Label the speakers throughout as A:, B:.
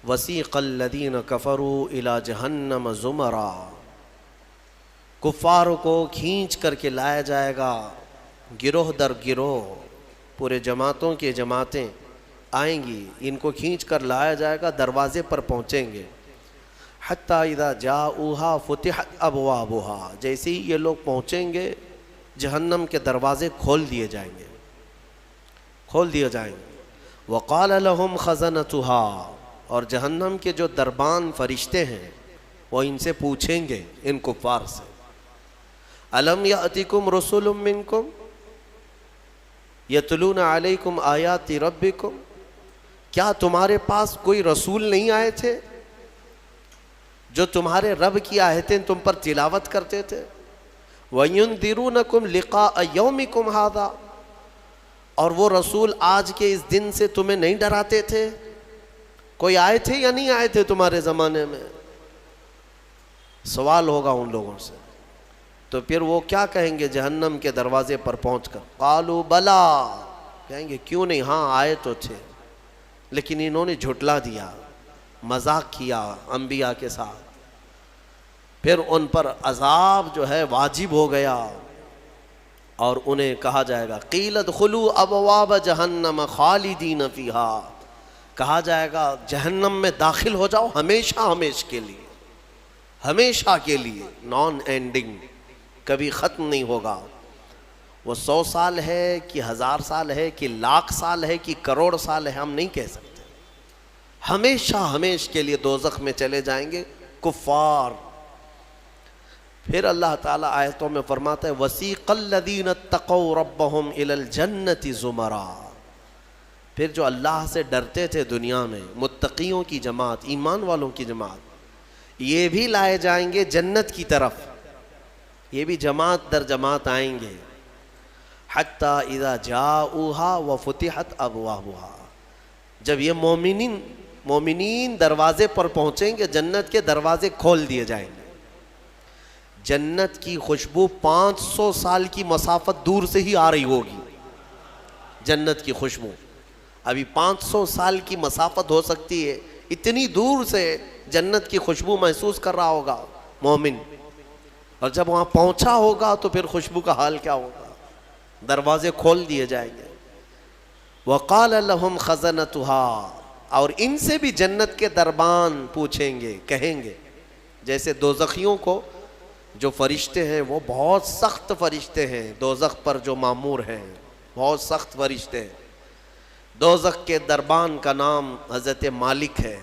A: وسیق الذین کفروا الی جہنم زمرا، کفاروں کو کھینچ کر کے لایا جائے گا گروہ در گروہ، پورے جماعتوں کے جماعتیں آئیں گی، ان کو کھینچ کر لایا جائے گا، دروازے پر پہنچیں گے۔ حتیٰ اذا جاؤہا فتحت ابوابہا، جیسے ہی یہ لوگ پہنچیں گے جہنم کے دروازے کھول دیے جائیں گے، کھول دیے جائیں گے۔ وقال لہم خزنتہا، اور جہنم کے جو دربان فرشتے ہیں وہ ان سے پوچھیں گے، ان کفار سے، الم یأتکم رسل منکم یتلون علیکم آیات ربکم، کیا تمہارے پاس کوئی رسول نہیں آئے تھے جو تمہارے رب کی آیتیں تم پر تلاوت کرتے تھے؟ وَيُنذِرُونَكُمْ لِقَاءَ يَوْمِكُمْ هَذَا، اور وہ رسول آج کے اس دن سے تمہیں نہیں ڈراتے تھے؟ کوئی آئے تھے یا نہیں آئے تھے تمہارے زمانے میں؟ سوال ہوگا ان لوگوں سے۔ تو پھر وہ کیا کہیں گے جہنم کے دروازے پر پہنچ کر؟ قالوا بلا، کہیں گے کیوں نہیں، ہاں آئے تو تھے، لیکن انہوں نے جھٹلا دیا، مذاق کیا انبیاء کے ساتھ، پھر ان پر عذاب جو ہے واجب ہو گیا، اور انہیں کہا جائے گا قیل ادخلوا ابواب جہنم خالدین فیہا، کہا جائے گا جہنم میں داخل ہو جاؤ ہمیشہ ہمیشہ کے لیے، ہمیشہ کے لیے، نان اینڈنگ، کبھی ختم نہیں ہوگا۔ وہ 100 سال ہے کہ 1000 سال ہے کہ لاکھ سال ہے کہ کروڑ سال ہے، ہم نہیں کہہ سکتے، ہمیشہ ہمیشہ کے لیے دوزخ میں چلے جائیں گے کفار۔ پھر اللہ تعالیٰ آیتوں میں فرماتا ہے وَسِيقَ الَّذِينَ اتَّقَوْا رَبَّهُمْ إِلَى الْجَنَّةِ زُمَرًا، پھر جو اللہ سے ڈرتے تھے دنیا میں، متقیوں کی جماعت، ایمان والوں کی جماعت، یہ بھی لائے جائیں گے جنت کی طرف، یہ بھی جماعت در جماعت آئیں گے۔ حتیٰ اذا جاؤہا وفتحت ابوابہا، جب یہ مومنین دروازے پر پہنچیں گے جنت کے دروازے کھول دیے جائیں گے۔ جنت کی خوشبو 500 سال کی مسافت دور سے ہی آ رہی ہوگی، جنت کی خوشبو ابھی 500 سال کی مسافت ہو سکتی ہے، اتنی دور سے جنت کی خوشبو محسوس کر رہا ہوگا مومن، اور جب وہاں پہنچا ہوگا تو پھر خوشبو کا حال کیا ہوگا؟ دروازے کھول دیے جائیں گے۔ وقال لهم خزنتها، اور ان سے بھی جنت کے دربان پوچھیں گے، کہیں گے، جیسے دوزخیوں کو جو فرشتے ہیں وہ بہت سخت فرشتے ہیں، دوزخ پر جو مامور ہیں بہت سخت فرشتے ہیں۔ دوزخ کے دربان کا نام حضرت مالک ہے،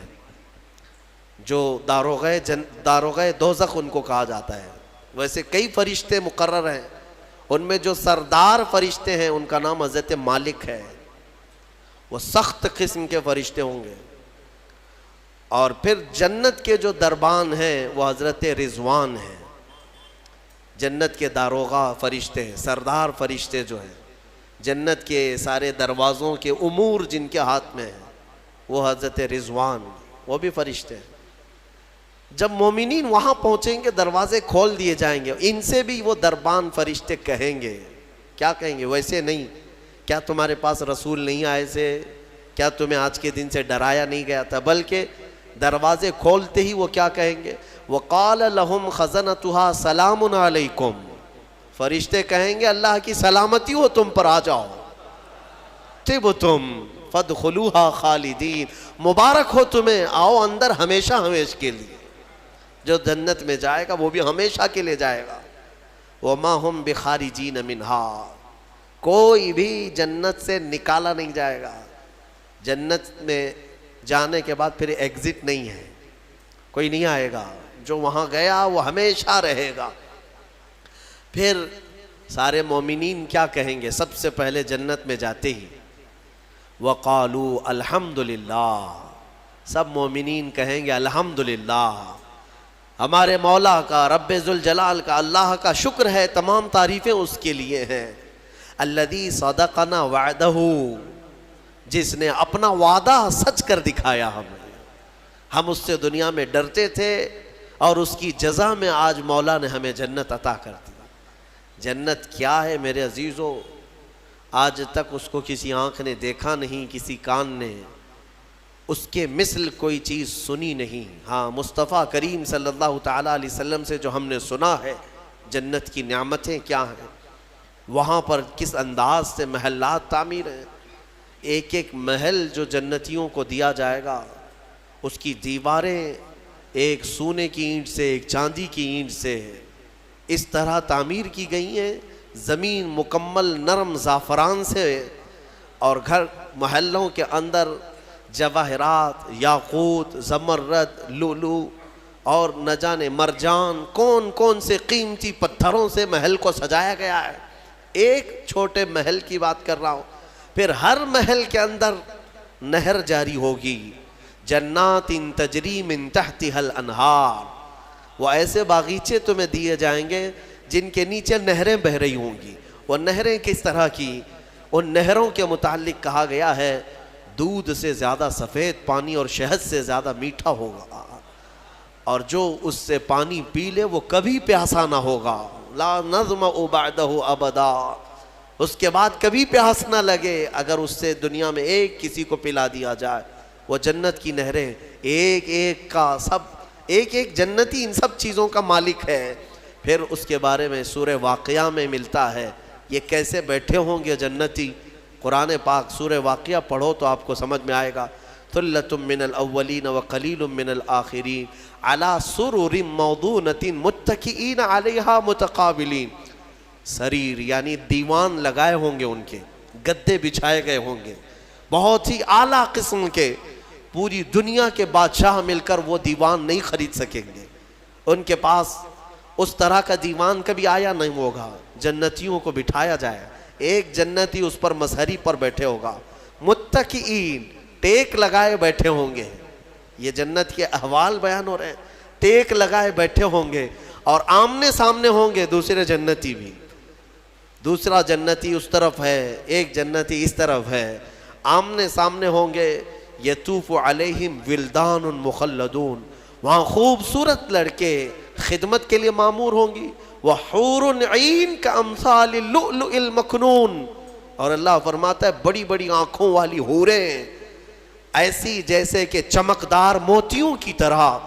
A: جو داروغہ دوزخ ان کو کہا جاتا ہے۔ ویسے کئی فرشتے مقرر ہیں، ان میں جو سردار فرشتے ہیں ان کا نام حضرت مالک ہے، وہ سخت قسم کے فرشتے ہوں گے۔ اور پھر جنت کے جو دربان ہیں وہ حضرت رضوان ہیں، جنت کے داروغہ فرشتے ہیں، سردار فرشتے جو ہیں، جنت کے سارے دروازوں کے امور جن کے ہاتھ میں ہیں وہ حضرت رضوان، وہ بھی فرشتے ہیں۔ جب مومنین وہاں پہنچیں گے دروازے کھول دیے جائیں گے، ان سے بھی وہ دربان فرشتے کہیں گے، کیا کہیں گے؟ ویسے نہیں، کیا تمہارے پاس رسول نہیں آئے تھے؟ کیا تمہیں آج کے دن سے ڈرایا نہیں گیا تھا؟ بلکہ دروازے کھولتے ہی وہ کیا کہیں گے؟ وَقَالَ لَهُمْ خَزَنَتُهَا سَلَامٌ عَلَيْكُمْ، فرشتے کہیں گے اللہ کی سلامتی ہو تم پر، آ جاؤ، طِبْتُمْ فَادْخُلُوهَا خَالِدِينَ، مبارک ہو تمہیں، آؤ اندر ہمیشہ ہمیشہ کے لیے۔ جو جنت میں جائے گا وہ بھی ہمیشہ کے لیے جائے گا۔ وَمَا هُمْ بِخَارِجِينَ مِنْهَا، کوئی بھی جنت سے نکالا نہیں جائے گا، جنت میں جانے کے بعد پھر ایگزٹ نہیں ہے، کوئی نہیں آئے گا، جو وہاں گیا وہ ہمیشہ رہے گا۔ پھر سارے مومنین کیا کہیں گے؟ سب سے پہلے جنت میں جاتے ہی وَقَالُوا الْحَمْدُلِلَّهِ، سب مومنین کہیں گے الحمدللہ، ہمارے مولا کا، رب ذوالجلال کا، اللہ کا شکر ہے، تمام تعریفیں اس کے لیے ہیں۔ الذی صدقنا وعدہ، جس نے اپنا وعدہ سچ کر دکھایا ہمیں، ہم اس سے دنیا میں ڈرتے تھے اور اس کی جزا میں آج مولا نے ہمیں جنت عطا کر دی۔ جنت کیا ہے میرے عزیزو؟ آج تک اس کو کسی آنکھ نے دیکھا نہیں، کسی کان نے، اس کے مثل کوئی چیز سنی نہیں. ہاں مصطفیٰ کریم صلی اللہ تعالیٰ علیہ وسلم سے جو ہم نے سنا ہے جنت کی نعمتیں کیا ہیں، وہاں پر کس انداز سے محلات تعمیر ہیں. ایک ایک محل جو جنتیوں کو دیا جائے گا اس کی دیواریں ایک سونے کی اینٹ سے ایک چاندی کی اینٹ سے اس طرح تعمیر کی گئی ہیں. زمین مکمل نرم زعفران سے، اور گھر محلوں کے اندر جواہرات، یاقوت، زمرد، لؤلؤ اور نہ جانے مرجان کون کون سے قیمتی پتھروں سے محل کو سجایا گیا ہے. ایک چھوٹے محل کی بات کر رہا ہوں. پھر ہر محل کے اندر نہر جاری ہوگی. جنات تجری من تحتها الانہار، وہ ایسے باغیچے تمہیں دیے جائیں گے جن کے نیچے نہریں بہہ رہی ہوں گی. وہ نہریں کس طرح کی؟ ان نہروں کے متعلق کہا گیا ہے دودھ سے زیادہ سفید پانی اور شہد سے زیادہ میٹھا ہوگا، اور جو اس سے پانی پی لے وہ کبھی پیاسا نہ ہوگا. لا نظمأ بعدہ ابدا، اس کے بعد کبھی پیاس نہ لگے اگر اس سے دنیا میں ایک کسی کو پلا دیا جائے. وہ جنت کی نہریں ایک ایک کا سب ایک ایک جنتی ان سب چیزوں کا مالک ہے. پھر اس کے بارے میں سورہ واقعہ میں ملتا ہے یہ کیسے بیٹھے ہوں گے جنتی. قرآن پاک سورہ واقعہ پڑھو تو آپ کو سمجھ میں آئے گا. ثلۃ من الاولین وقلیل من الآخرین علی سرر موضونۃ متکئین علیہا متقابلین. سریر یعنی دیوان لگائے ہوں گے، ان کے گدے بچھائے گئے ہوں گے بہت ہی اعلیٰ قسم کے. پوری دنیا کے بادشاہ مل کر وہ دیوان نہیں خرید سکیں گے. ان کے پاس اس طرح کا دیوان کبھی آیا نہیں ہوگا. جنتیوں کو بٹھایا جائے، ایک جنتی اس پر مسہری پر بیٹھے ہوگا. متکئین، ٹیک لگائے بیٹھے ہوں گے. یہ جنت کے احوال بیان ہو رہے ہیں. ٹیک لگائے بیٹھے ہوں گے اور آمنے سامنے ہوں گے دوسرے جنتی بھی. دوسرا جنتی اس طرف ہے، ایک جنتی اس طرف ہے، آمنے سامنے ہوں گے. یطوف علیہم ولدان مخلدون، وہاں خوبصورت لڑکے خدمت کے لیے معمور ہوں گی. وحور عین کامثال اللؤلؤ المکنون، اور اللہ فرماتا ہے بڑی بڑی آنکھوں والی حوریں ایسی جیسے کہ چمکدار موتیوں کی طرح.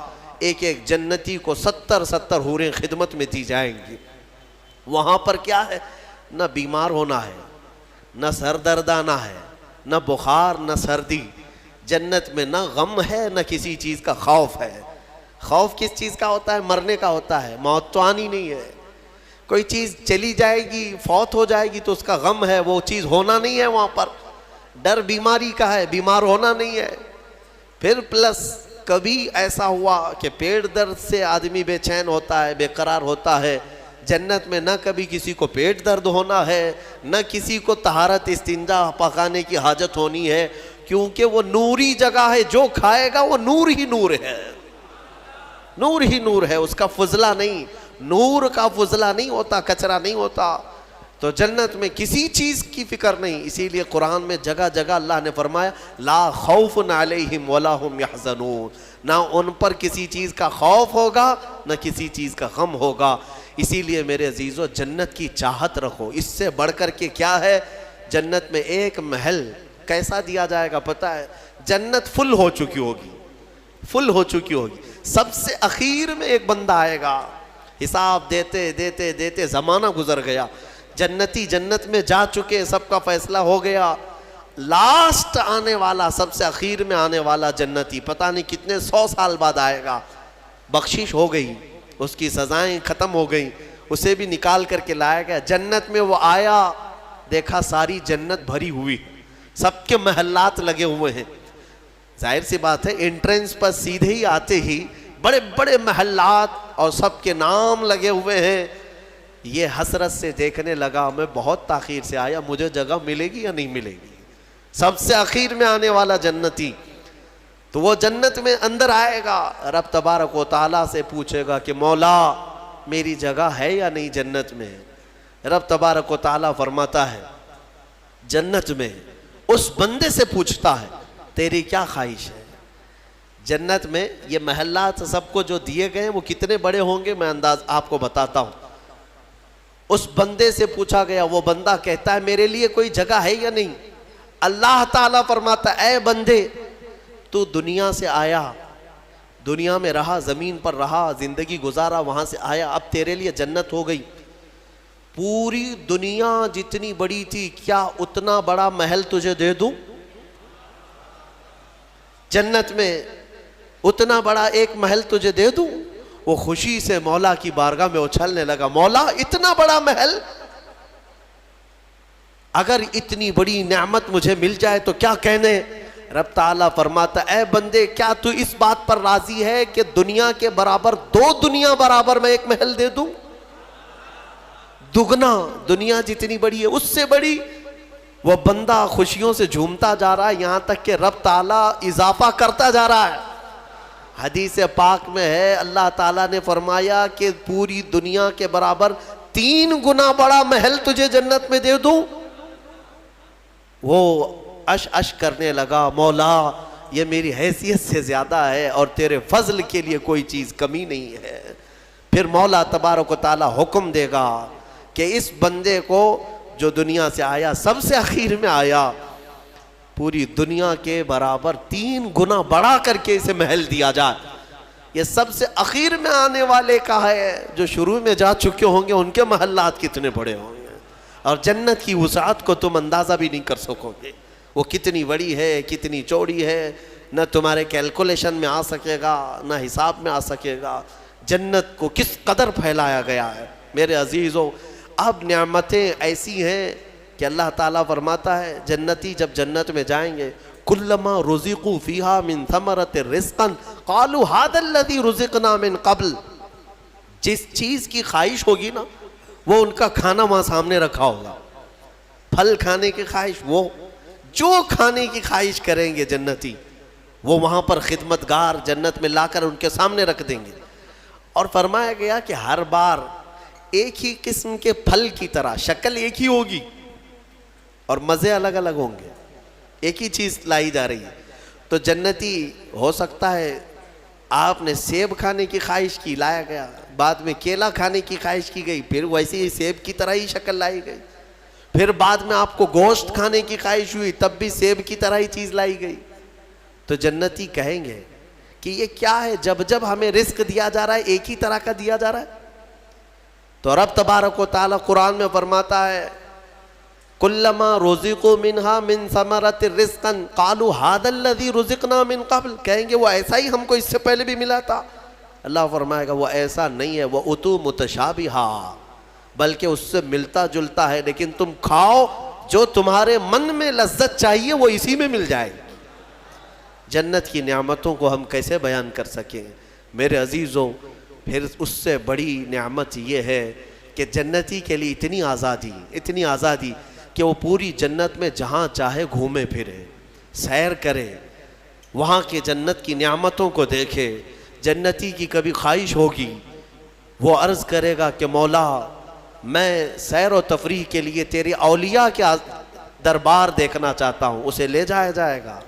A: ایک ایک جنتی کو 70 حوریں خدمت میں دی جائیں گی. وہاں پر کیا ہے؟ نہ بیمار ہونا ہے، نہ سر درد آنا ہے، نہ بخار، نہ سردی. جنت میں نہ غم ہے نہ کسی چیز کا خوف ہے. خوف کس چیز کا ہوتا ہے؟ مرنے کا ہوتا ہے. موت تو آنی نہیں ہے. کوئی چیز چلی جائے گی، فوت ہو جائے گی تو اس کا غم ہے، وہ چیز ہونا نہیں ہے وہاں پر. ڈر بیماری کا ہے، بیمار ہونا نہیں ہے. پھر پلس کبھی ایسا ہوا کہ پیٹ درد سے آدمی بے چین ہوتا ہے، بے قرار ہوتا ہے. جنت میں نہ کبھی کسی کو پیٹ درد ہونا ہے، نہ کسی کو طہارت استنجا پکانے کی حاجت ہونی ہے، کیونکہ وہ نوری جگہ ہے. جو کھائے گا وہ نور ہی نور ہے، نور ہی نور ہے. اس کا فضلہ نہیں، نور کا فضلہ نہیں ہوتا، کچرا نہیں ہوتا. تو جنت میں کسی چیز کی فکر نہیں. اسی لیے قرآن میں جگہ جگہ اللہ نے فرمایا لا خوف علیہم ولا ہم یحزنون، نہ ان پر کسی چیز کا خوف ہوگا نہ کسی چیز کا غم ہوگا. اسی لیے میرے عزیزو جنت کی چاہت رکھو. اس سے بڑھ کر کے کیا ہے؟ جنت میں ایک محل کیسا دیا جائے گا پتہ ہے؟ جنت فل ہو چکی ہوگی، فل ہو چکی ہوگی. سب سے اخیر میں ایک بندہ آئے گا، حساب دیتے دیتے دیتے زمانہ گزر گیا. جنتی جنت میں جا چکے، سب کا فیصلہ ہو گیا. لاسٹ آنے والا، سب سے اخیر میں آنے والا جنتی پتہ نہیں کتنے 100 سال بعد آئے گا. بخشش ہو گئی، اس کی سزائیں ختم ہو گئیں، اسے بھی نکال کر کے لایا گیا. جنت میں وہ آیا، دیکھا ساری جنت بھری ہوئی، سب کے محلات لگے ہوئے ہیں. ظاہر سی بات ہے انٹرنس پر سیدھے ہی آتے ہی بڑے بڑے محلات اور سب کے نام لگے ہوئے ہیں. یہ حسرت سے دیکھنے لگا، میں بہت تاخیر سے آیا، مجھے جگہ ملے گی یا نہیں ملے گی. سب سے اخیر میں آنے والا جنتی تو وہ جنت میں اندر آئے گا، رب تبارک و تعالیٰ سے پوچھے گا کہ مولا میری جگہ ہے یا نہیں جنت میں. رب تبارک و تعالیٰ فرماتا ہے جنت میں اس بندے سے پوچھتا ہے تیری کیا خواہش ہے. جنت میں یہ محلات سب کو جو دیے گئے ہیں وہ کتنے بڑے ہوں گے میں انداز آپ کو بتاتا ہوں. اس بندے سے پوچھا گیا، وہ بندہ کہتا ہے میرے لیے کوئی جگہ ہے یا نہیں. اللہ تعالیٰ فرماتا ہے اے بندے تو دنیا سے آیا، دنیا میں رہا، زمین پر رہا، زندگی گزارا، وہاں سے آیا، اب تیرے لیے جنت ہو گئی۔ پوری دنیا جتنی بڑی تھی، کیا اتنا بڑا محل تجھے دے دوں؟ جنت میں اتنا بڑا ایک محل تجھے دے دوں؟ وہ خوشی سے مولا کی بارگاہ میں اچھلنے لگا، مولا اتنا بڑا محل، اگر اتنی بڑی نعمت مجھے مل جائے تو کیا کہنے؟ رب تعالیٰ فرماتا، اے بندے کیا تو اس بات پر راضی ہے کہ دنیا کے برابر 2 دنیا برابر میں ایک محل دے دوں؟ دگنا، دنیا جتنی بڑی ہے اس سے بڑی۔ وہ بندہ خوشیوں سے جھومتا جا رہا ہے، یہاں تک کہ رب تعالیٰ اضافہ کرتا جا رہا ہے۔ حدیث پاک میں ہے، اللہ تعالیٰ نے فرمایا کہ پوری دنیا کے برابر 3 گنا بڑا محل تجھے جنت میں دے دوں۔ وہ اش کرنے لگا، مولا یہ میری حیثیت سے زیادہ ہے اور تیرے فضل کے لیے کوئی چیز کمی نہیں ہے۔ پھر مولا تبارک و تعالیٰ حکم دے گا کہ اس بندے کو جو دنیا سے آیا، سب سے اخیر میں آیا، پوری دنیا کے برابر 3 گنا بڑا کر کے اسے محل دیا جائے۔ یہ سب سے اخیر میں آنے والے کا ہے، جو شروع میں جا چکے ہوں گے ان کے محلات کتنے بڑے ہوں گے، اور جنت کی وسعت کو تم اندازہ بھی نہیں کر سکو گے، وہ کتنی بڑی ہے، کتنی چوڑی ہے، نہ تمہارے کیلکولیشن میں آ سکے گا، نہ حساب میں آ سکے گا۔ جنت کو کس قدر پھیلایا گیا ہے میرے عزیزوں۔ اب نعمتیں ایسی ہیں کہ اللہ تعالیٰ فرماتا ہے، جنتی جب جنت میں جائیں گے، کلما رزقوا فیہا من ثمرۃ رزقا قالوا ھذا الذی رزقنا من قبل، جس چیز کی خواہش ہوگی نا وہ ان کا کھانا وہاں سامنے رکھا ہوگا۔ پھل کھانے کی خواہش، وہ جو کھانے کی خواہش کریں گے جنتی، وہ وہاں پر خدمتگار جنت میں لا کر ان کے سامنے رکھ دیں گے۔ اور فرمایا گیا کہ ہر بار ایک ہی قسم کے پھل کی طرح شکل ایک ہی ہوگی اور مزے الگ الگ ہوں گے، ایک ہی چیز لائی جا رہی ہے۔ تو جنتی، ہو سکتا ہے آپ نے سیب کھانے کی خواہش کی، لایا گیا، بعد میں کیلا کھانے کی خواہش کی گئی، پھر ویسے ہی سیب کی طرح ہی شکل لائی گئی، پھر بعد میں آپ کو گوشت کھانے کی خواہش ہوئی، تب بھی سیب کی طرح ہی چیز لائی گئی۔ تو جنتی کہیں گے کہ یہ کیا ہے، جب جب ہمیں رزق دیا جا رہا ہے ایک ہی طرح کا دیا جا رہا ہے؟ تو رب تبارک و تعالیٰ قرآن میں فرماتا ہے، کلما رزقوا منہا من ثمرۃ رزقا قالوا ھذا الذی رزقنا من قبل، کہیں گے وہ ایسا ہی ہم کو اس سے پہلے بھی ملا تھا۔ اللہ فرمائے گا وہ ایسا نہیں ہے، وہ اتو متشابہا، بلکہ اس سے ملتا جلتا ہے، لیکن تم کھاؤ، جو تمہارے من میں لذت چاہیے وہ اسی میں مل جائے گی۔ جنت کی نعمتوں کو ہم کیسے بیان کر سکیں میرے عزیزوں۔ پھر اس سے بڑی نعمت یہ ہے کہ جنتی کے لیے اتنی آزادی کہ وہ پوری جنت میں جہاں چاہے گھومے پھرے، سیر کرے، وہاں کے جنت کی نعمتوں کو دیکھے۔ جنتی کی کبھی خواہش ہوگی، وہ عرض کرے گا کہ مولا میں سیر و تفریح کے لیے تیرے اولیاء کے دربار دیکھنا چاہتا ہوں، اسے لے جایا جائے گا۔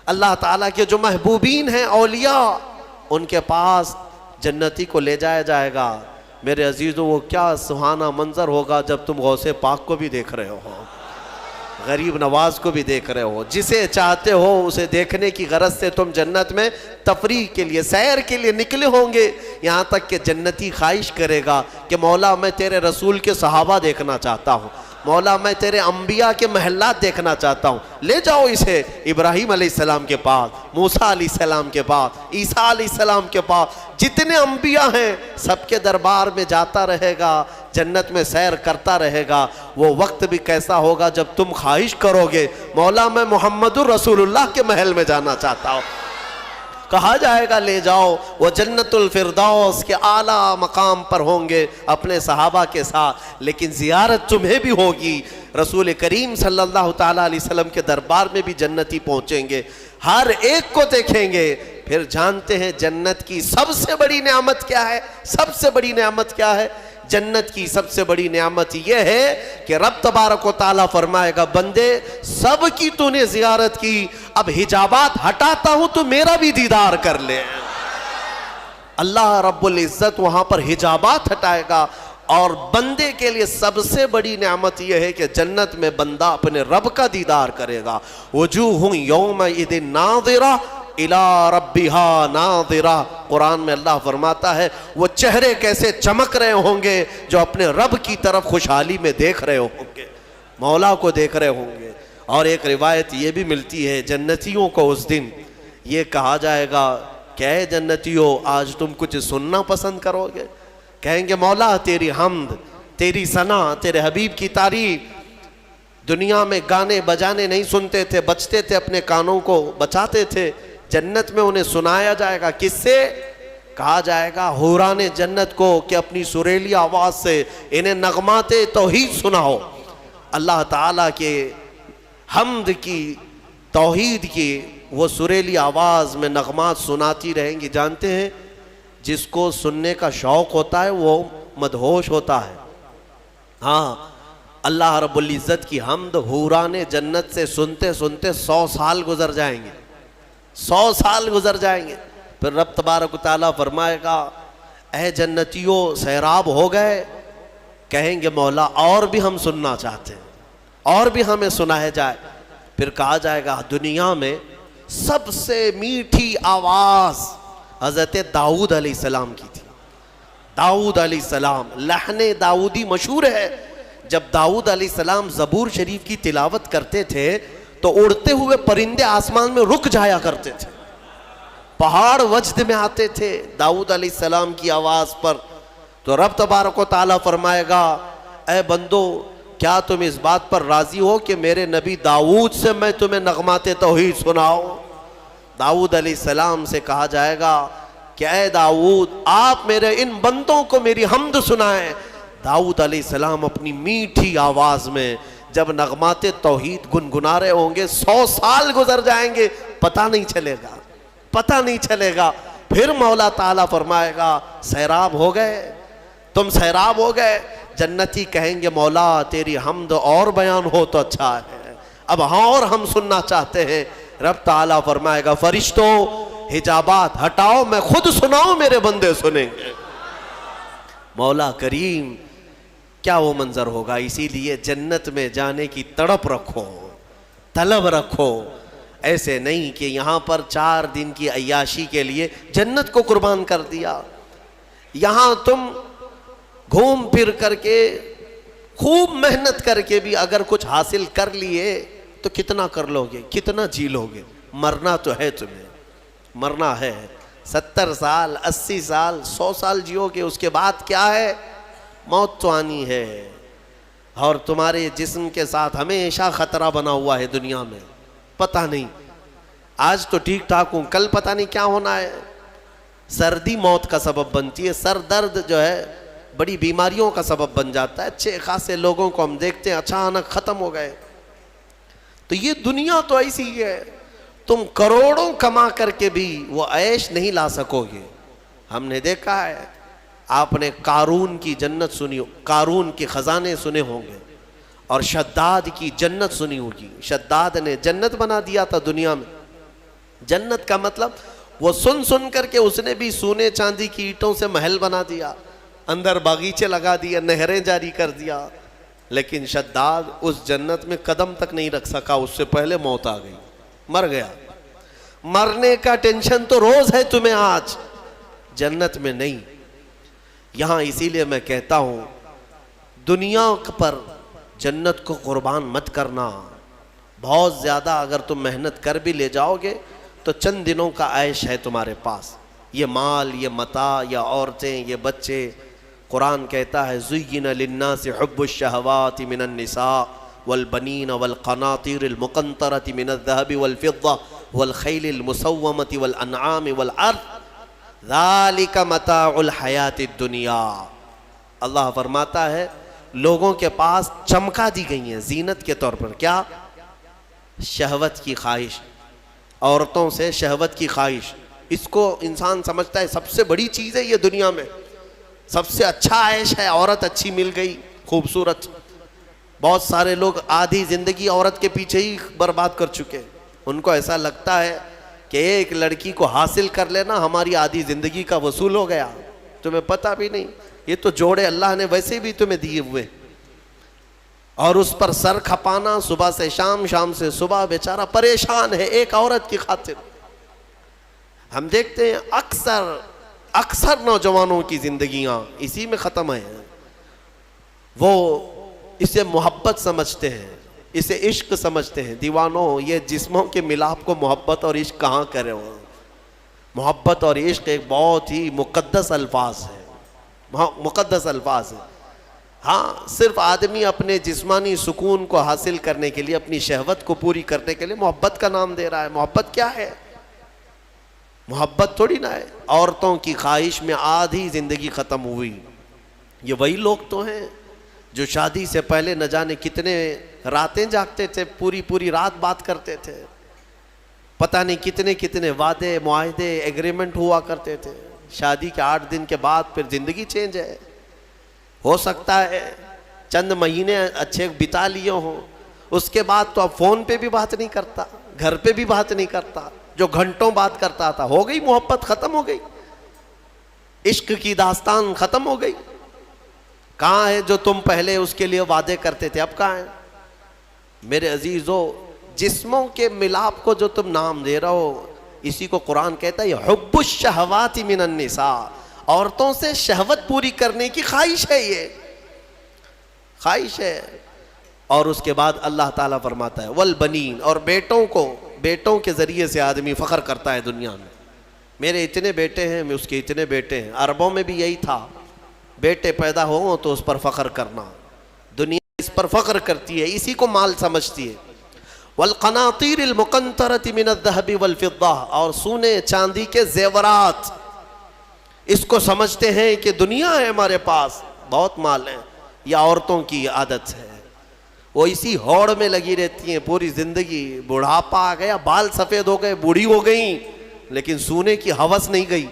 A: اللہ تعالیٰ کے جو محبوبین ہیں اولیاء، ان کے پاس جنتی کو لے جایا جائے گا۔ میرے عزیزوں وہ کیا سہانا منظر ہوگا جب تم غوث پاک کو بھی دیکھ رہے ہو، غریب نواز کو بھی دیکھ رہے ہو، جسے چاہتے ہو اسے دیکھنے کی غرض سے تم جنت میں تفریح کے لیے، سیر کے لیے نکلے ہوں گے، یہاں تک کہ جنتی خواہش کرے گا کہ مولا میں تیرے رسول کے صحابہ دیکھنا چاہتا ہوں، مولا میں تیرے انبیاء کے محلات دیکھنا چاہتا ہوں، لے جاؤ اسے ابراہیم علیہ السلام کے پاس، موسیٰ علیہ السلام کے پاس، عیسیٰ علیہ السلام کے پاس، جتنے انبیاء ہیں سب کے دربار میں جاتا رہے گا، جنت میں سیر کرتا رہے گا۔ وہ وقت بھی کیسا ہوگا جب تم خواہش کرو گے مولا میں محمد الرسول اللہ کے محل میں جانا چاہتا ہوں، کہا جائے گا لے جاؤ۔ وہ جنت الفردوس کے اعلیٰ مقام پر ہوں گے اپنے صحابہ کے ساتھ، لیکن زیارت تمہیں بھی ہوگی۔ رسول کریم صلی اللہ تعالیٰ علیہ وسلم کے دربار میں بھی جنتی پہنچیں گے، ہر ایک کو دیکھیں گے۔ پھر جانتے ہیں جنت کی سب سے بڑی نعمت کیا ہے؟ سب سے بڑی نعمت کیا ہے؟ جنت کی سب سے بڑی نعمت یہ ہے کہ رب تبارک و تعالیٰ فرمائے گا بندے سب کی تو نے زیارت کی، اب حجابات ہٹاتا ہوں تو میرا بھی دیدار کر لے۔ اللہ رب العزت وہاں پر حجابات ہٹائے گا، اور بندے کے لیے سب سے بڑی نعمت یہ ہے کہ جنت میں بندہ اپنے رب کا دیدار کرے گا۔ وجوہ یومئذ ناظرہ الی ربها ناظرہ، قرآن میں اللہ فرماتا ہے وہ چہرے کیسے چمک رہے ہوں گے جو اپنے رب کی طرف خوشحالی میں دیکھ رہے ہوں گے، مولا کو دیکھ رہے ہوں گے۔ اور ایک روایت یہ بھی ملتی ہے جنتیوں کو اس دن یہ کہا جائے گا کہ اے جنتیوں آج تم کچھ سننا پسند کرو گے؟ کہیں گے مولا تیری حمد، تیری ثنا، تیرے حبیب کی تعریف۔ دنیا میں گانے بجانے نہیں سنتے تھے، بچتے تھے، اپنے کانوں کو بچاتے تھے، جنت میں انہیں سنایا جائے گا۔ کس سے؟ کہا جائے گا حوران جنت کو کہ اپنی سریلی آواز سے انہیں نغمات توحید سناؤ، اللہ تعالیٰ کے حمد کی، توحید کی وہ سریلی آواز میں نغمات سناتی رہیں گی۔ جانتے ہیں جس کو سننے کا شوق ہوتا ہے وہ مدہوش ہوتا ہے۔ ہاں اللہ رب العزت کی حمد حوران جنت سے سنتے سنتے 100 سال گزر جائیں گے، 100 سال گزر جائیں گے۔ پھر رب تبارک و تعالیٰ فرمائے گا اے جنتیوں سیراب ہو گئے؟ کہیں گے مولا اور بھی ہم سننا چاہتے ہیں، اور بھی ہمیں سنایا جائے۔ پھر کہا جائے گا دنیا میں سب سے میٹھی آواز حضرت داؤد علیہ السلام کی تھی۔ داؤد علیہ السلام، لحن داؤدی مشہور ہے۔ جب داؤد علیہ السلام زبور شریف کی تلاوت کرتے تھے تو اڑتے ہوئے پرندے آسمان میں رک جایا کرتے تھے، پہاڑ وجد میں آتے تھے داؤد علیہ السلام کی آواز پر۔ تو رب تبارک و تعالیٰ فرمائے گا اے بندو کیا تم اس بات پر راضی ہو کہ میرے نبی داؤد سے میں تمہیں نغمات توحید سناؤں؟ داؤد علیہ السلام سے کہا جائے گا کہ اے داؤد آپ میرے ان بندوں کو میری حمد سنائیں۔ داؤد علیہ السلام اپنی میٹھی آواز میں جب نغمات توحید گنگنا رہے ہوں گے 100 سال گزر جائیں گے، پتہ نہیں چلے گا، پتہ نہیں چلے گا۔ پھر مولا تعالیٰ فرمائے گا سیراب ہو گئے، تم سیراب ہو گئے؟ جنتی کہیں گے مولا تیری حمد اور بیان ہو تو اچھا ہے، اب ہاں اور ہم سننا چاہتے ہیں۔ رب تعالیٰ فرمائے گا فرشتوں حجابات ہٹاؤ، میں خود سناؤں میرے بندے سنیں گے۔ مولا کریم کیا وہ منظر ہوگا۔ اسی لیے جنت میں جانے کی تڑپ رکھو، طلب رکھو۔ ایسے نہیں کہ یہاں پر 4 دن کی عیاشی کے لیے جنت کو قربان کر دیا۔ یہاں تم گھوم پھر کر کے خوب محنت کر کے بھی اگر کچھ حاصل کر لیے تو کتنا کر لو گے، کتنا جی لو گے؟ مرنا تو ہے، تمہیں مرنا ہے۔ 70 سال 80 سال 100 سال جیو گے، اس کے بعد کیا ہے؟ موت تو آنی ہے۔ اور تمہارے جسم کے ساتھ ہمیشہ خطرہ بنا ہوا ہے دنیا میں، پتہ نہیں آج تو ٹھیک ٹھاک ہوں، کل پتہ نہیں کیا ہونا ہے۔ سردی موت کا سبب بنتی ہے، سر درد جو ہے بڑی بیماریوں کا سبب بن جاتا ہے۔ اچھے خاصے لوگوں کو ہم دیکھتے ہیں اچانک ختم ہو گئے۔ تو یہ دنیا تو ایسی ہے، تم کروڑوں کما کر کے بھی وہ عیش نہیں لا سکو گے۔ ہم نے دیکھا ہے، آپ نے قارون کی جنت سنی، قارون کے خزانے سنے ہوں گے، اور شداد کی جنت سنی ہوگی۔ شداد نے جنت بنا دیا تھا دنیا میں۔ جنت کا مطلب وہ سن کر کے اس نے بھی سونے چاندی کی اینٹوں سے محل بنا دیا، اندر باغیچے لگا دیا، نہریں جاری کر دیا، لیکن شداد اس جنت میں قدم تک نہیں رکھ سکا، اس سے پہلے موت آ گئی، مر گیا۔ مرنے کا ٹینشن تو روز ہے تمہیں آج، جنت میں نہیں۔ یہاں اسی لیے میں کہتا ہوں دنیا پر جنت کو قربان مت کرنا۔ بہت زیادہ اگر تم محنت کر بھی لے جاؤ گے تو چند دنوں کا عیش ہے تمہارے پاس، یہ مال، یہ متاع، یا عورتیں، یہ بچے۔ قرآن کہتا ہے زُيِّنَ لِلنَّاسِ حُبُّ الشَّهَوَاتِ مِنَ النِّسَاءِ وَالْبَنِينَ وَالْقَنَاطِيرِ الْمُقَنطَرَةِ مِنَ الذَّهَبِ وَالْفِضَّةِ وَالْخَيْلِ الْمُسَوَّمَةِ وَالْأَنْعَامِ وَالْحَرْثِ ذَلِكَ مَتَاعُ الْحَيَاةِ الدُّنْيَا۔ اللہ فرماتا ہے لوگوں کے پاس چمکا دی گئی ہیں زینت کے طور پر، کیا؟ شہوت کی خواہش، عورتوں سے شہوت کی خواہش۔ اس کو انسان سمجھتا ہے سب سے بڑی چیز ہے یہ دنیا میں، سب سے اچھا عیش ہے، عورت اچھی مل گئی، خوبصورت۔ بہت سارے لوگ آدھی زندگی عورت کے پیچھے ہی برباد کر چکے، ان کو ایسا لگتا ہے کہ ایک لڑکی کو حاصل کر لینا ہماری آدھی زندگی کا وصول ہو گیا۔ تمہیں پتہ بھی نہیں، یہ تو جوڑے اللہ نے ویسے بھی تمہیں دیے ہوئے، اور اس پر سر کھپانا صبح سے شام، شام سے صبح، بیچارہ پریشان ہے ایک عورت کی خاطر۔ ہم دیکھتے ہیں اکثر نوجوانوں کی زندگیاں اسی میں ختم ہیں. وہ اسے محبت سمجھتے ہیں, اسے عشق سمجھتے ہیں. دیوانوں, یہ جسموں کے ملاپ کو محبت اور عشق کہاں کرے ہو. محبت اور عشق ایک بہت ہی مقدس الفاظ ہے, مقدس الفاظ ہے. ہاں, صرف آدمی اپنے جسمانی سکون کو حاصل کرنے کے لیے, اپنی شہوت کو پوری کرنے کے لیے محبت کا نام دے رہا ہے. محبت کیا ہے؟ محبت تھوڑی نہ ہے. عورتوں کی خواہش میں آدھی زندگی ختم ہوئی. یہ وہی لوگ تو ہیں جو شادی سے پہلے نہ جانے کتنے راتیں جاگتے تھے, پوری رات بات کرتے تھے, پتہ نہیں کتنے وعدے, معاہدے, ایگریمنٹ ہوا کرتے تھے. شادی کے 8 دن کے بعد پھر زندگی چینج ہے. ہو سکتا ہے چند مہینے اچھے بتا لیے ہوں, اس کے بعد تو اب فون پہ بھی بات نہیں کرتا, گھر پہ بھی بات نہیں کرتا. جو گھنٹوں بات کرتا تھا, ہو گئی محبت, ختم ہو گئی. عشق کی داستان ختم ہو گئی. کہاں ہے جو تم پہلے اس کے لیے وعدے کرتے تھے, اب کہاں ہے؟ میرے عزیزو, جسموں کے ملاپ کو جو تم نام دے رہے ہو, اسی کو قرآن کہتا ہے حب الشہوات من النساء. عورتوں سے شہوت پوری کرنے کی خواہش ہے, یہ خواہش ہے. اور اس کے بعد اللہ تعالیٰ فرماتا ہے والبنین, اور بیٹوں کے ذریعے سے آدمی فخر کرتا ہے دنیا میں. میرے اتنے بیٹے ہیں, میں اس کے اتنے بیٹے ہیں. عربوں میں بھی یہی تھا, بیٹے پیدا ہوں تو اس پر فخر کرنا. دنیا اس پر فخر کرتی ہے, اسی کو مال سمجھتی ہے. والقناطیر المقنطرۃ من الذهب والفضہ, اور سونے چاندی کے زیورات, اس کو سمجھتے ہیں کہ دنیا ہے ہمارے پاس, بہت مال ہے. یہ عورتوں کی عادت ہے, وہ اسی ہوڑ میں لگی رہتی ہیں پوری زندگی. بڑھاپا آ گیا, بال سفید ہو گئے, بوڑھی ہو گئیں, لیکن سونے کی ہوس نہیں گئی.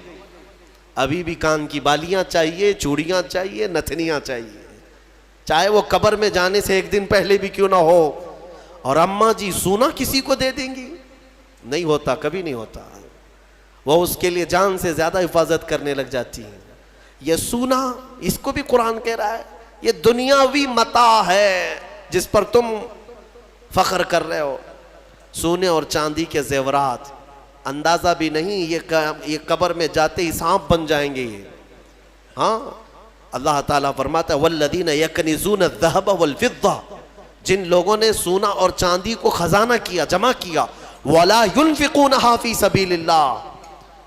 A: ابھی بھی کان کی بالیاں چاہیے, چوڑیاں چاہیے, نتھنیاں چاہیے, چاہے وہ قبر میں جانے سے 1 دن پہلے بھی کیوں نہ ہو. اور اماں جی سونا کسی کو دے دیں گی؟ نہیں ہوتا, کبھی نہیں ہوتا. وہ اس کے لیے جان سے زیادہ حفاظت کرنے لگ جاتی ہیں. یہ سونا, اس کو بھی قرآن کہہ رہا ہے یہ دنیاوی متاع ہے جس پر تم فخر کر رہے ہو. سونے اور چاندی کے زیورات, اندازہ بھی نہیں یہ قبر میں جاتے ہی سانپ بن جائیں گے. ہاں, اللہ تعالیٰ فرماتا ہے والذین یکنزون الذہب والفضہ, جن لوگوں نے سونا اور چاندی کو خزانہ کیا, جمع کیا, ولا ينفقونها فی سبیل اللہ,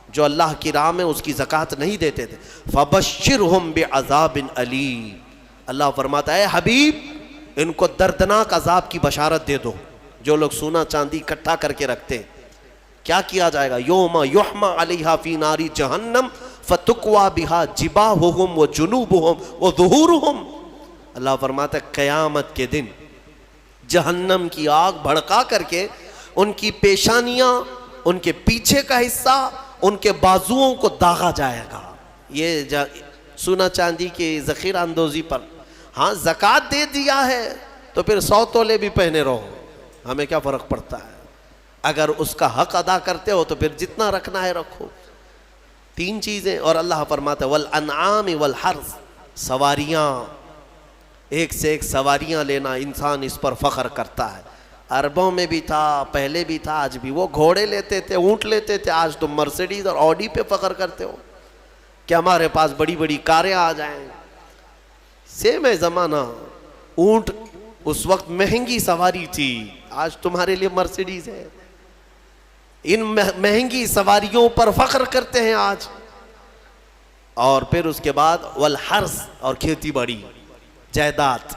A: جو اللہ کی راہ میں اس کی زکوٰۃ نہیں دیتے تھے, فبشرہم بعذاب علیم. اللہ فرماتا ہے حبیب, ان کو دردناک عذاب کی بشارت دے دو. جو لوگ سونا چاندی اکٹھا کر کے رکھتے, کیا کیا جائے گا؟ یوم یحمى علیہا فی نار جہنم فتکوی بہا جباہہم وجنوبہم وظہورہم. اللہ فرماتا ہے قیامت کے دن جہنم کی آگ بھڑکا کر کے ان کی پیشانیاں, ان کے پیچھے کا حصہ, ان کے بازوؤں کو داغا جائے گا. یہ سونا چاندی کی ذخیرہ اندوزی پر. ہاں, زکوٰۃ دے دیا ہے تو پھر 100 تولے بھی پہنے رہو, ہمیں کیا فرق پڑتا ہے؟ اگر اس کا حق ادا کرتے ہو تو پھر جتنا رکھنا ہے رکھو. 3 چیزیں. اور اللہ فرماتا ہے والانعام والحرث, سواریاں, ایک سے ایک سواریاں لینا, انسان اس پر فخر کرتا ہے. عربوں میں بھی تھا, پہلے بھی تھا, آج بھی. وہ گھوڑے لیتے تھے, اونٹ لیتے تھے. آج تم مرسیڈیز اور آڈی پہ فخر کرتے ہو کہ ہمارے پاس بڑی بڑی کاریں آ جائیں. سیم ہے زمانہ. اونٹ اس وقت مہنگی سواری تھی, آج تمہارے لیے مرسیڈیز ہے. ان مہنگی سواریوں پر فخر کرتے ہیں آج. اور پھر اس کے بعد والحرث, اور کھیتی باڑی, جائیداد,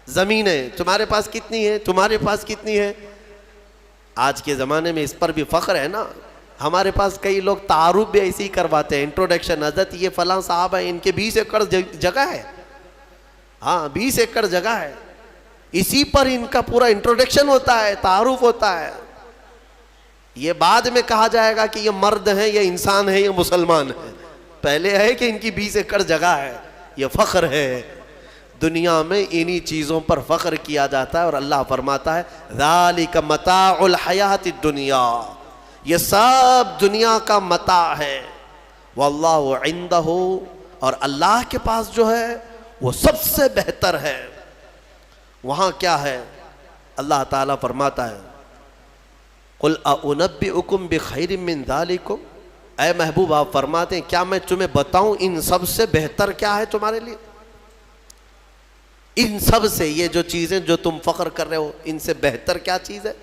A: زمینیں. تمہارے پاس کتنی ہے, تمہارے پاس کتنی ہے؟ آج کے زمانے میں اس پر بھی فخر ہے نا. ہمارے پاس کئی لوگ تعارف بھی ایسے ہی کرواتے ہیں, انٹروڈکشن, حضرت یہ فلاں صاحب ہیں, ان کے 20 ایکڑ جگہ ہے. ہاں, 20 ایکڑ جگہ ہے. اسی پر ان کا پورا انٹروڈکشن ہوتا ہے, تعارف ہوتا ہے. یہ بعد میں کہا جائے گا کہ یہ مرد ہیں, یہ انسان ہے, یہ مسلمان ہے. پہلے ہے کہ ان کی 20 ایکڑ جگہ ہے. یہ فخر ہے. دنیا میں انہی چیزوں پر فخر کیا جاتا ہے. اور اللہ فرماتا ہے ذالک متاع الحیات الدنیا, یہ سب دنیا کا متاع ہے. واللہ عندہ, اور اللہ کے پاس جو ہے وہ سب سے بہتر ہے. وہاں کیا ہے؟ اللہ تعالیٰ فرماتا ہے قل اؤنبئکم بخیر من ذالکم, اے محبوب آپ فرماتے ہیں کیا میں تمہیں بتاؤں ان سب سے بہتر کیا ہے تمہارے لیے؟ ان سب سے، یہ جو چیزیں جو تم فخر کر رہے ہو، ان سے بہتر کیا چیز ہے؟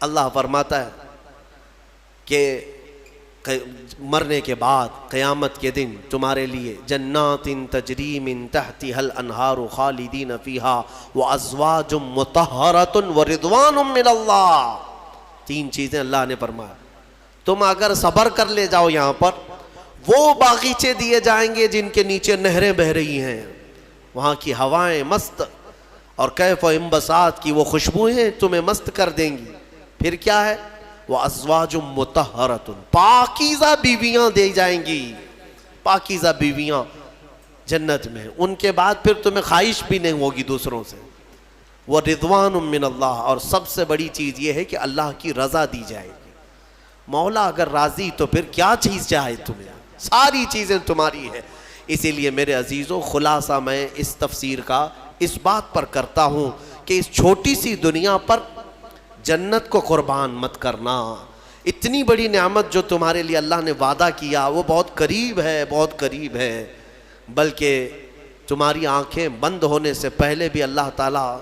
A: اللہ فرماتا ہے کہ مرنے کے بعد قیامت کے دن تمہارے لیے جنات تجری من تحتها الانہار خالدین فیہا وازواج مطہرۃ ورضوان من اللہ. 3 چیزیں اللہ نے فرمایا، تم اگر صبر کر لے جاؤ یہاں پر، وہ باغیچے دیے جائیں گے جن کے نیچے نہریں بہہ رہی ہیں، وہاں کی ہوائیں مست، اور کیف و انبساط کی وہ خوشبوئیں تمہیں مست کر دیں گی. پھر کیا ہے؟ وَأَزْوَاجٌ مُطَهَّرَةٌ، پاکیزہ بیویاں دی جائیں گی، پاکیزہ بیویاں جنت میں. ان کے بعد پھر تمہیں خواہش بھی نہیں ہوگی دوسروں سے. وَرِضْوَانٌ مِّنَ اللَّهِ، اور سب سے بڑی چیز یہ ہے کہ اللہ کی رضا دی جائے گی. مولا اگر راضی تو پھر کیا چیز چاہے تمہیں، ساری چیزیں تمہاری ہے. اسی لیے میرے عزیزوں، خلاصہ میں اس تفسیر کا اس بات پر کرتا ہوں کہ اس چھوٹی سی دنیا پر جنت کو قربان مت کرنا. اتنی بڑی نعمت جو تمہارے لیے اللہ نے وعدہ کیا وہ بہت قریب ہے، بہت قریب ہے. بلکہ تمہاری آنکھیں بند ہونے سے پہلے بھی اللہ تعالیٰ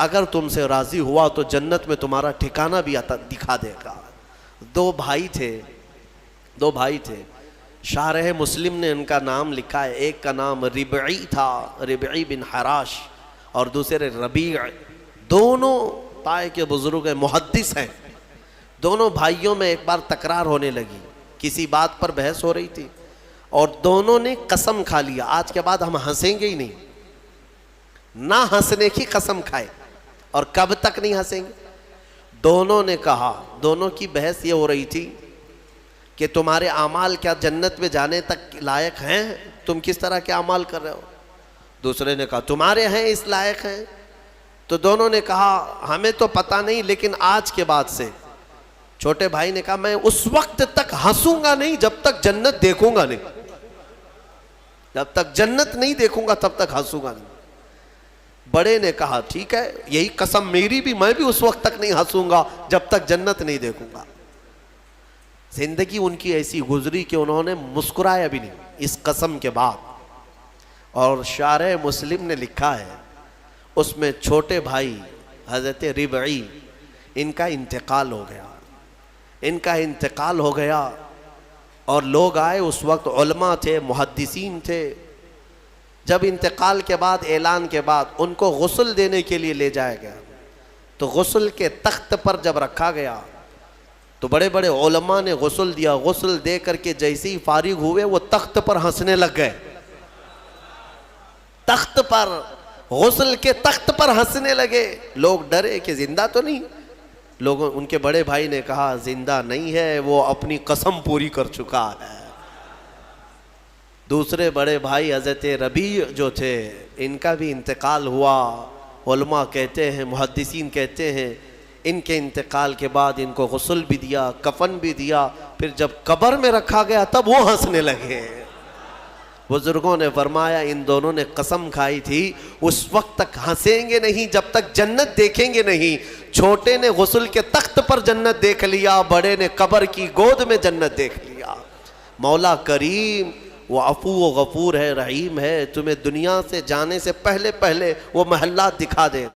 A: اگر تم سے راضی ہوا تو جنت میں تمہارا ٹھکانہ بھی دکھا دے گا. 2 بھائی تھے، شارح مسلم نے ان کا نام لکھا ہے. ایک کا نام ربعی تھا، ربعی بن حراش، اور دوسرے ربیع. دونوں طائف کے بزرگ ہیں، محدث ہیں. دونوں بھائیوں میں ایک بار تکرار ہونے لگی، کسی بات پر بحث ہو رہی تھی، اور دونوں نے قسم کھا لیا آج کے بعد ہم ہنسیں گے ہی نہیں. نہ ہنسنے کی قسم کھائے. اور کب تک نہیں ہنسیں گے؟ دونوں نے کہا، دونوں کی بحث یہ ہو رہی تھی کہ تمہارے اعمال کیا جنت میں جانے تک لائق ہیں؟ تم کس طرح کے اعمال کر رہے ہو؟ دوسرے نے کہا تمہارے ہیں اس لائق ہیں. تو دونوں نے کہا ہمیں تو پتہ نہیں، لیکن آج کے بعد سے. چھوٹے بھائی نے کہا میں اس وقت تک ہنسوں گا نہیں جب تک جنت دیکھوں گا نہیں، جب تک جنت نہیں دیکھوں گا تب تک ہنسوں گا نہیں. بڑے نے کہا ٹھیک ہے، یہی قسم میری بھی، میں بھی اس وقت تک نہیں ہنسوں گا جب تک جنت نہیں دیکھوں گا. زندگی ان کی ایسی گزری کہ انہوں نے مسکرایا بھی نہیں اس قسم کے بعد. اور شارح مسلم نے لکھا ہے اس میں چھوٹے بھائی حضرت ربعی، ان کا انتقال ہو گیا. اور لوگ آئے، اس وقت علماء تھے، محدثین تھے. جب انتقال کے بعد، اعلان کے بعد ان کو غسل دینے کے لیے لے جایا گیا، تو غسل کے تخت پر جب رکھا گیا تو بڑے بڑے علماء نے غسل دیا. غسل دے کر کے جیسے ہی فارغ ہوئے وہ تخت پر ہنسنے لگ گئے. تخت پر، غسل کے تخت پر ہنسنے لگے. لوگ ڈرے کہ زندہ تو نہیں. لوگوں، ان کے بڑے بھائی نے کہا زندہ نہیں ہے، وہ اپنی قسم پوری کر چکا ہے. دوسرے بڑے بھائی حضرت ربیع جو تھے، ان کا بھی انتقال ہوا. علماء کہتے ہیں، محدثین کہتے ہیں ان کے انتقال کے بعد ان کو غسل بھی دیا، کفن بھی دیا. پھر جب قبر میں رکھا گیا تب وہ ہنسنے لگے. بزرگوں نے فرمایا ان دونوں نے قسم کھائی تھی اس وقت تک ہنسیں گے نہیں جب تک جنت دیکھیں گے نہیں. چھوٹے نے غسل کے تخت پر جنت دیکھ لیا، بڑے نے قبر کی گود میں جنت دیکھ لیا. مولا کریم وہ عفو و غفور ہے، رحیم ہے. تمہیں دنیا سے جانے سے پہلے وہ محلات دکھا دے.